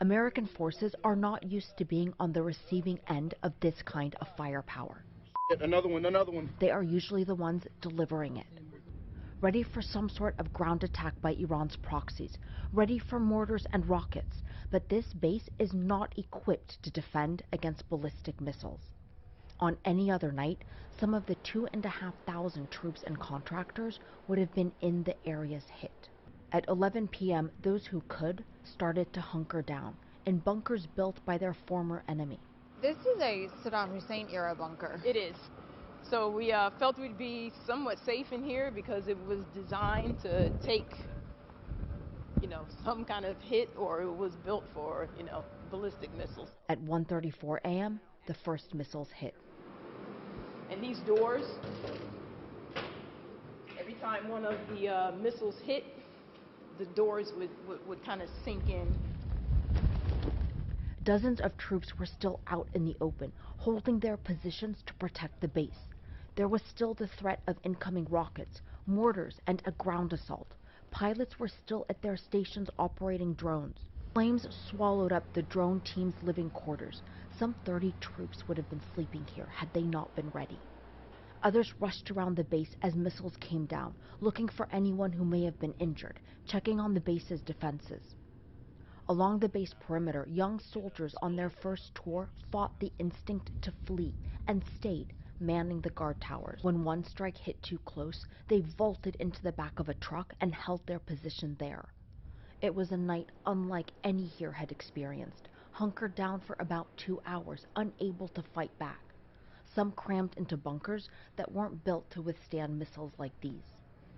American forces are not used to being on the receiving end of this kind of firepower. Another one. They are usually the ones delivering it. Ready for some sort of ground attack by Iran's proxies, ready for mortars and rockets, but this base is not equipped to defend against ballistic missiles. On any other night, some of the 2,500 troops and contractors would have been in the areas hit. At 11 p.m., those who could started to hunker down in bunkers built by their former enemy. This is a Saddam Hussein era bunker. It is. So we felt we'd be somewhat safe in here because it was designed to take, some kind of hit, or it was built for, ballistic missiles. At 1:34 a.m., the first missiles hit. And these doors, every time one of the missiles hit, the doors would kind of sink in. Dozens of troops were still out in the open, holding their positions to protect the base. There was still the threat of incoming rockets, mortars, and a ground assault. Pilots were still at their stations operating drones. Flames swallowed up the drone team's living quarters. Some 30 troops would have been sleeping here had they not been ready. Others rushed around the base as missiles came down, looking for anyone who may have been injured, checking on the base's defenses. Along the base perimeter, young soldiers on their first tour fought the instinct to flee and stayed, manning the guard towers. When one strike hit too close, they vaulted into the back of a truck and held their position there. It was a night unlike any here had experienced, hunkered down for about 2 hours, unable to fight back. Some crammed into bunkers that weren't built to withstand missiles like these.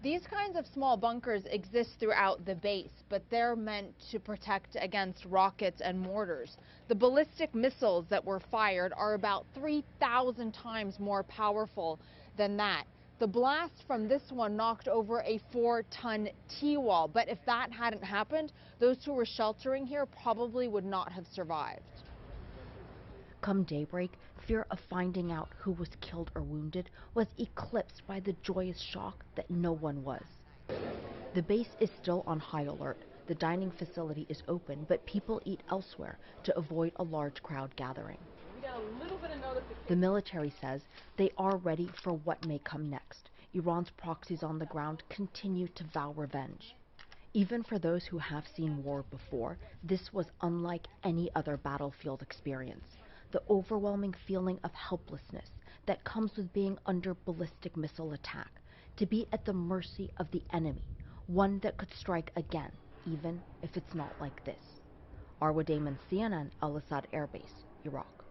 These kinds of small bunkers exist throughout the base, but they're meant to protect against rockets and mortars. The ballistic missiles that were fired are about 3,000 times more powerful than that. The blast from this one knocked over a 4-ton T-wall, but if that hadn't happened, those who were sheltering here probably would not have survived. Come daybreak, fear of finding out who was killed or wounded was eclipsed by the joyous shock that no one was. The base is still on high alert. The dining facility is open, but people eat elsewhere to avoid a large crowd gathering. We got a little bit of notification. The military says they are ready for what may come next. Iran's proxies on the ground continue to vow revenge. Even for those who have seen war before, this was unlike any other battlefield experience. The overwhelming feeling of helplessness that comes with being under ballistic missile attack, to be at the mercy of the enemy, one that could strike again, even if it's not like this. Arwa Damon, CNN, Al-Asad Air Base, Iraq.